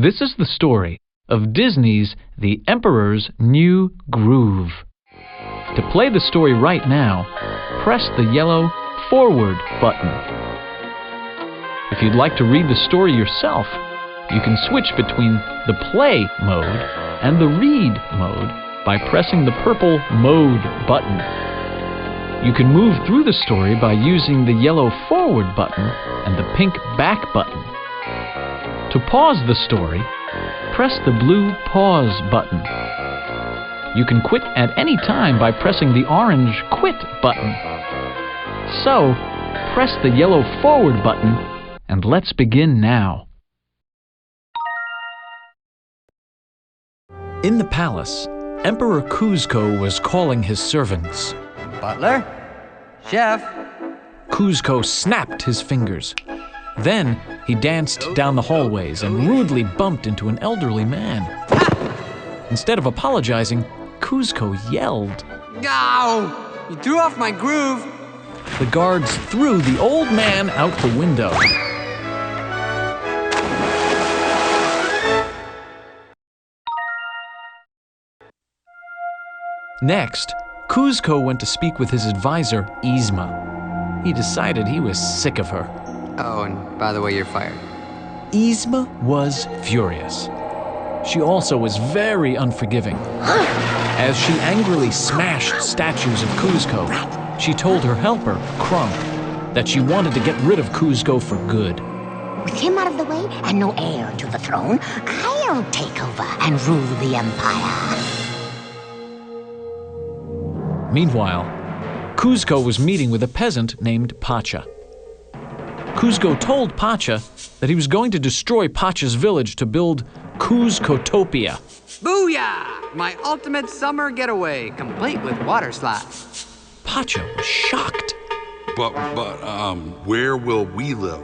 This is the story of Disney's The Emperor's New Groove. To play the story right now, press the yellow forward button. If you'd like to read the story yourself, you can switch between the play mode and the read mode by pressing the purple mode button. You can move through the story by using the yellow forward button and the pink back button. To pause the story, press the blue pause button. You can quit at any time by pressing the orange quit button. So, press the yellow forward button and let's begin now. In the palace, Emperor Kuzco was calling his servants. Butler? Chef? Kuzco snapped his fingers. Then he danced down the hallways and rudely bumped into an elderly man. Instead of apologizing, Kuzco yelled. Ow! You threw off my groove! The guards threw the old man out the window. Next, Kuzco went to speak with his advisor, Yzma. He decided he was sick of her. Oh, and by the way, you're fired. Yzma was furious. She also was very unforgiving. As she angrily smashed statues of Kuzco, she told her helper, Crump, that she wanted to get rid of Kuzco for good. With him out of the way and no heir to the throne, I'll take over and rule the empire. Meanwhile, Kuzco was meeting with a peasant named Pacha. Kuzco told Pacha that he was going to destroy Pacha's village to build Kuzcotopia. Booyah! My ultimate summer getaway, complete with water slides. Pacha was shocked. But, where will we live?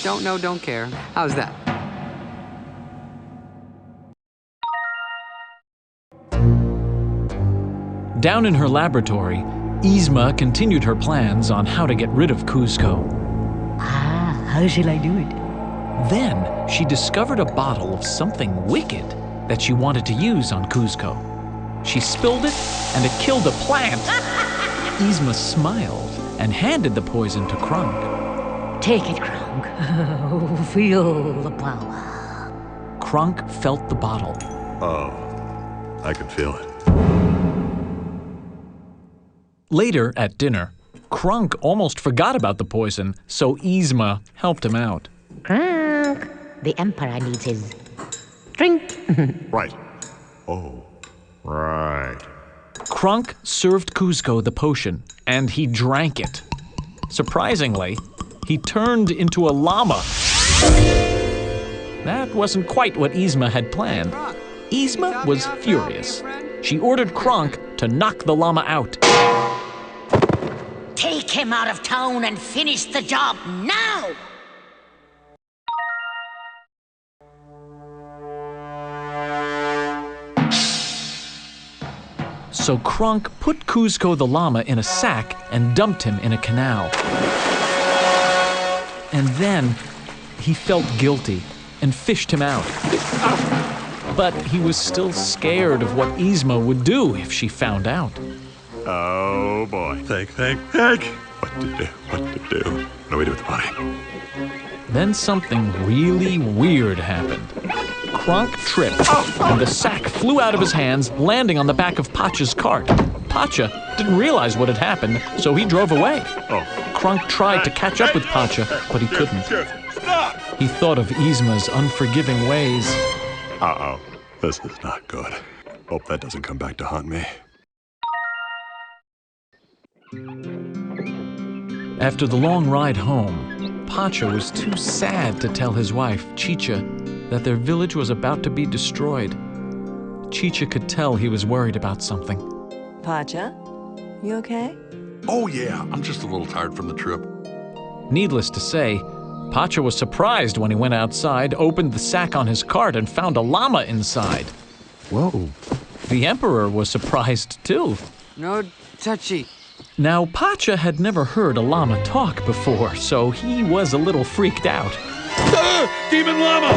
Don't know, don't care. How's that? Down in her laboratory, Yzma continued her plans on how to get rid of Kuzco. How shall I do it? Then she discovered a bottle of something wicked that she wanted to use on Kuzco. She spilled it and it killed a plant. Yzma smiled and handed the poison to Kronk. Take it, Kronk. Feel the power. Kronk felt the bottle. Oh, I can feel it. Later at dinner, Kronk almost forgot about the poison, so Yzma helped him out. Kronk, the emperor needs his drink. Right. Oh, right. Kronk served Kuzco the potion, and he drank it. Surprisingly, he turned into a llama. That wasn't quite what Yzma had planned. Yzma was furious. She ordered Kronk to knock the llama out. Take him out of town and finish the job now! So Kronk put Kuzco the llama in a sack and dumped him in a canal. And then he felt guilty and fished him out. But he was still scared of what Yzma would do if she found out. Oh boy. Think. What to do? What do we do with the body? Then something really weird happened. Kronk tripped, and the sack flew out of his hands, landing on the back of Pacha's cart. Pacha didn't realize what had happened, so he drove away. Kronk tried to catch up with Pacha, but he couldn't. Stop! He thought of Yzma's unforgiving ways. Uh-oh. This is not good. Hope that doesn't come back to haunt me. After the long ride home, Pacha was too sad to tell his wife, Chicha, that their village was about to be destroyed. Chicha could tell he was worried about something. Pacha, you okay? Oh yeah, I'm just a little tired from the trip. Needless to say, Pacha was surprised when he went outside, opened the sack on his cart, and found a llama inside. Whoa. The Emperor was surprised too. No touchy. Now, Pacha had never heard a llama talk before, so he was a little freaked out. Demon llama!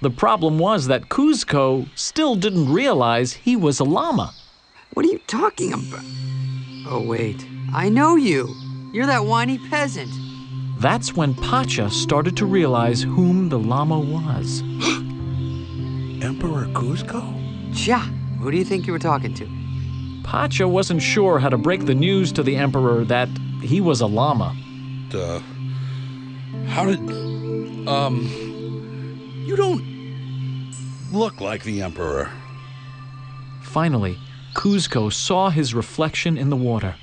The problem was that Kuzco still didn't realize he was a llama. What are you talking about? Oh, wait. I know you. You're that whiny peasant. That's when Pacha started to realize whom the llama was. Emperor Kuzco? Cha, who do you think you were talking to? Pacha wasn't sure how to break the news to the emperor that he was a llama. How did... You don't look like the emperor. Finally, Kuzco saw his reflection in the water.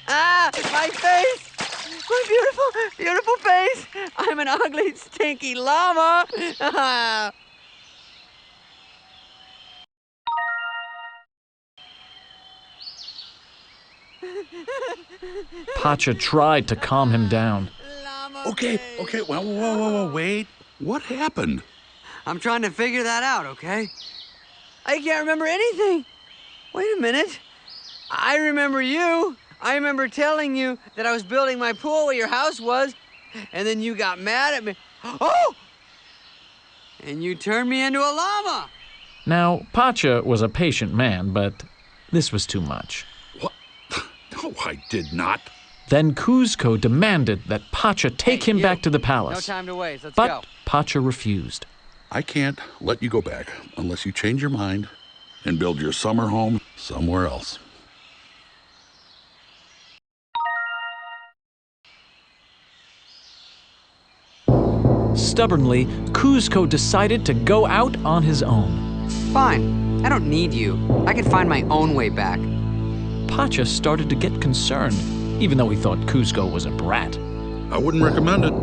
Ah, my face! My beautiful, beautiful face! I'm an ugly, stinky llama! Pacha tried to calm him down. Okay, whoa, wait. What happened? I'm trying to figure that out, okay? I can't remember anything. Wait a minute. I remember you. I remember telling you that I was building my pool where your house was, and then you got mad at me. Oh! And you turned me into a llama. Now, Pacha was a patient man, but this was too much. What? No, I did not. Then Kuzco demanded that Pacha take him you. back to the No palace. time to waste. Let's But go. Pacha refused. I can't let you go back unless you change your mind and build your summer home somewhere else. Stubbornly, Kuzco decided to go out on his own. Fine. I don't need you. I can find my own way back. Pacha started to get concerned, even though he thought Kuzco was a brat. I wouldn't recommend it.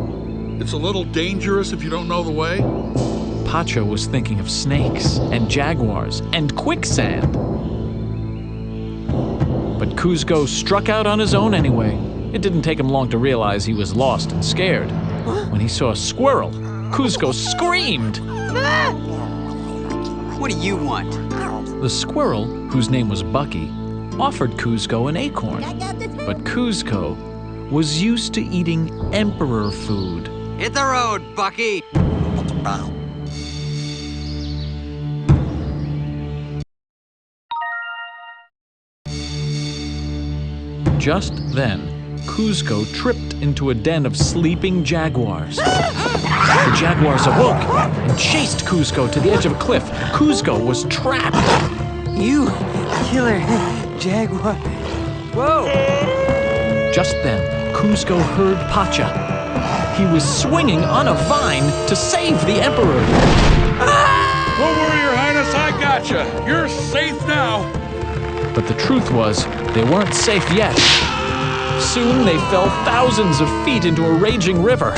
It's a little dangerous if you don't know the way. Pacha was thinking of snakes and jaguars and quicksand. But Kuzco struck out on his own anyway. It didn't take him long to realize he was lost and scared. When he saw a squirrel, Kuzco screamed. What do you want? The squirrel, whose name was Bucky, offered Kuzco an acorn. But Kuzco was used to eating emperor food. Hit the road, Bucky! Just then, Kuzco tripped into a den of sleeping jaguars. The jaguars awoke and chased Kuzco to the edge of a cliff. Kuzco was trapped. You killer jaguar. Whoa! Just then, Kuzco heard Pacha. He was swinging on a vine to save the emperor. Don't worry, Your Highness, I gotcha. You're safe now. But the truth was, they weren't safe yet. Soon they fell thousands of feet into a raging river.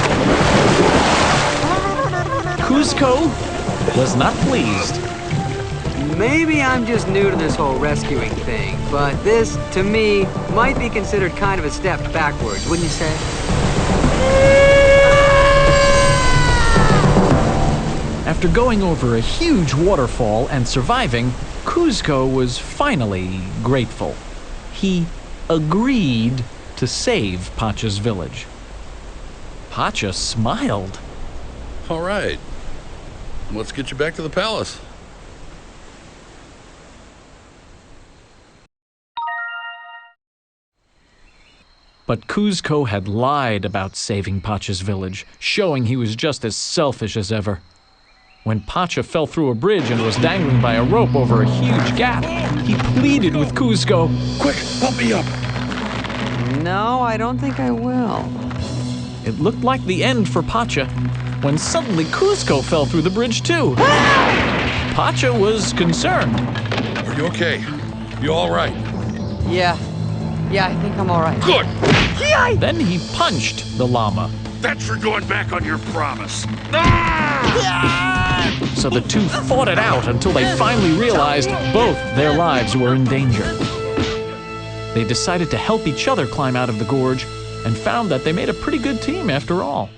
Kuzco was not pleased. Maybe I'm just new to this whole rescuing thing, but this, to me, might be considered kind of a step backwards, wouldn't you say? After going over a huge waterfall and surviving, Kuzco was finally grateful. He agreed to save Pacha's village. Pacha smiled. All right. Let's get you back to the palace. But Kuzco had lied about saving Pacha's village, showing he was just as selfish as ever. When Pacha fell through a bridge and was dangling by a rope over a huge gap, he pleaded with Kuzco. Quick, help me up. No, I don't think I will. It looked like the end for Pacha, when suddenly Kuzco fell through the bridge too. Pacha was concerned. Are you okay? You all right? Yeah, I think I'm all right. Good. Then he punched the llama. That's for going back on your promise. So the two fought it out until they finally realized both their lives were in danger. They decided to help each other climb out of the gorge and found that they made a pretty good team after all.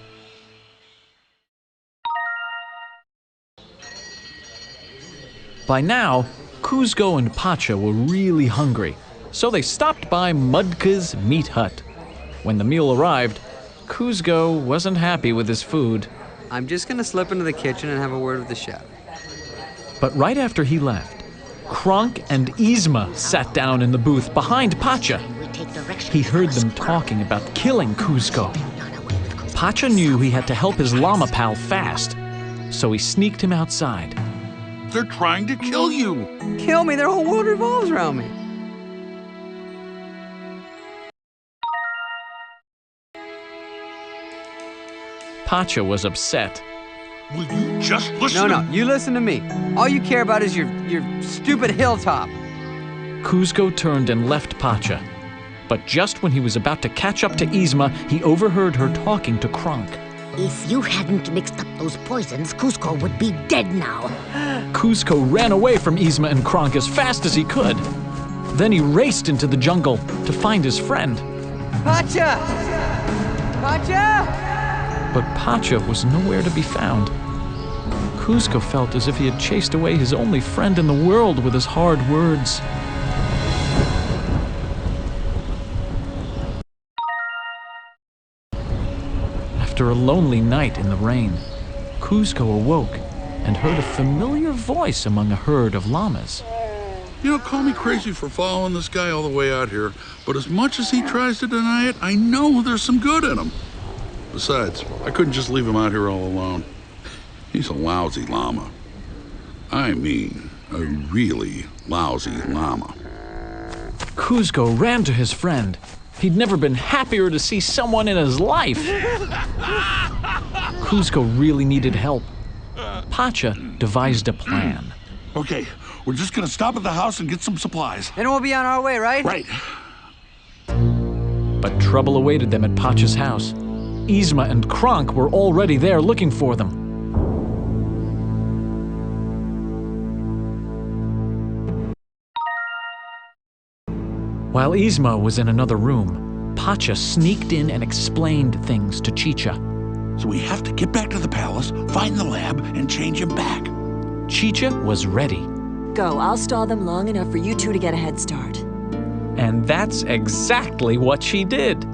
By now, Kuzco and Pacha were really hungry, So they stopped by Mudka's meat hut. When the meal arrived, Kuzco wasn't happy with his food. I'm just gonna slip into the kitchen and have a word with the chef. But right after he left, Kronk and Yzma sat down in the booth behind Pacha. He heard them talking about killing Kuzco. Pacha knew he had to help his llama pal fast, so he sneaked him outside. They're trying to kill you. Kill me, their whole world revolves around me. Pacha was upset. Will you just listen? No, you listen to me. All you care about is your stupid hilltop. Kuzco turned and left Pacha. But just when he was about to catch up to Yzma, he overheard her talking to Kronk. If you hadn't mixed up those poisons, Kuzco would be dead now. Kuzco ran away from Yzma and Kronk as fast as he could. Then he raced into the jungle to find his friend. Pacha! Pacha! But Pacha was nowhere to be found. Kuzco felt as if he had chased away his only friend in the world with his hard words. After a lonely night in the rain, Kuzco awoke and heard a familiar voice among a herd of llamas. You know, call me crazy for following this guy all the way out here, but as much as he tries to deny it, I know there's some good in him. Besides, I couldn't just leave him out here all alone. He's a lousy llama. I mean, a really lousy llama. Kuzco ran to his friend. He'd never been happier to see someone in his life. Kuzco really needed help. Pacha devised a plan. Okay, we're just gonna stop at the house and get some supplies. Then we'll be on our way, right? Right. But trouble awaited them at Pacha's house. Yzma and Kronk were already there looking for them. While Yzma was in another room, Pacha sneaked in and explained things to Chicha. So we have to get back to the palace, find the lab, and change him back. Chicha was ready. Go, I'll stall them long enough for you two to get a head start. And that's exactly what she did.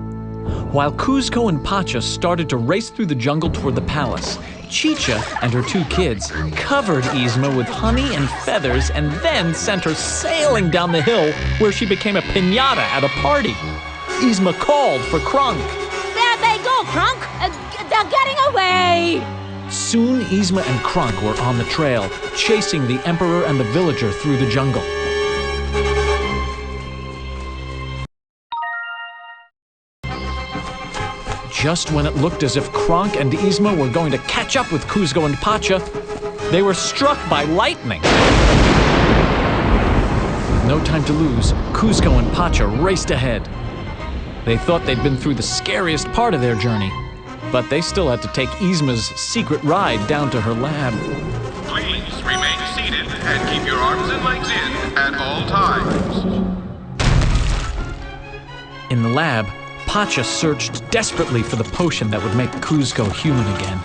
While Kuzco and Pacha started to race through the jungle toward the palace, Chicha and her two kids covered Yzma with honey and feathers and then sent her sailing down the hill where she became a piñata at a party. Yzma called for Kronk. There they go, Kronk! They're getting away! Soon Yzma and Kronk were on the trail, chasing the emperor and the villager through the jungle. Just when it looked as if Kronk and Yzma were going to catch up with Kuzco and Pacha, they were struck by lightning. With no time to lose, Kuzco and Pacha raced ahead. They thought they'd been through the scariest part of their journey, but they still had to take Yzma's secret ride down to her lab. Please remain seated and keep your arms and legs in at all times. In the lab, Pacha searched desperately for the potion that would make Kuzco human again.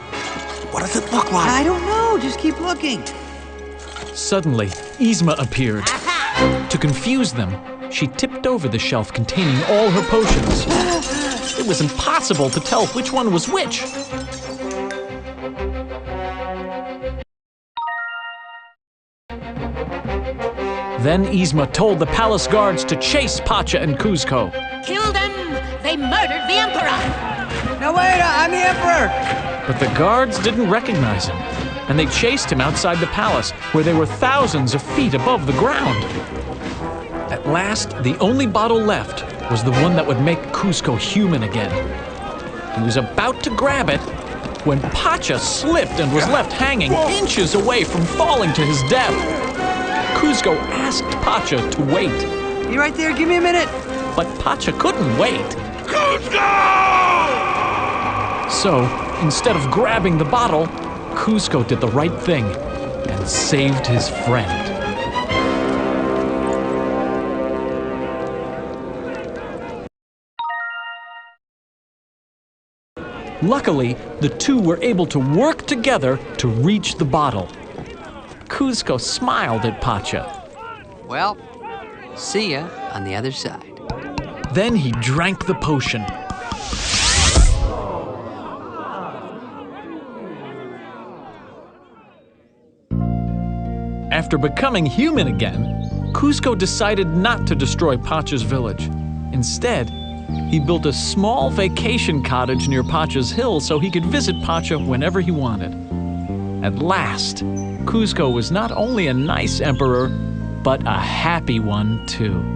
What does it look like? I don't know, just keep looking. Suddenly, Yzma appeared. To confuse them, she tipped over the shelf containing all her potions. It was impossible to tell which one was which. Then Yzma told the palace guards to chase Pacha and Kuzco. Kill them! They murdered the Emperor! No, wait, I'm the Emperor! But the guards didn't recognize him, and they chased him outside the palace, where they were thousands of feet above the ground. At last, the only bottle left was the one that would make Kuzco human again. He was about to grab it when Pacha slipped and was left hanging inches away from falling to his death. Kuzco asked Pacha to wait. You right there, give me a minute. But Pacha couldn't wait. Kuzco! So, instead of grabbing the bottle, Kuzco did the right thing and saved his friend. Luckily, the two were able to work together to reach the bottle. Kuzco smiled at Pacha. Well, see ya. on the other side. Then he drank the potion. After becoming human again, Kuzco decided not to destroy Pacha's village. Instead, he built a small vacation cottage near Pacha's hill so he could visit Pacha whenever he wanted. At last, Kuzco was not only a nice emperor, but a happy one too.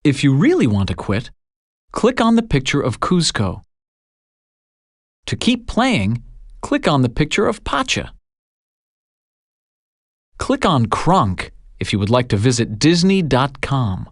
If you really want to quit, click on the picture of Kuzco. To keep playing, click on the picture of Pacha. Click on Kronk if you would like to visit Disney.com.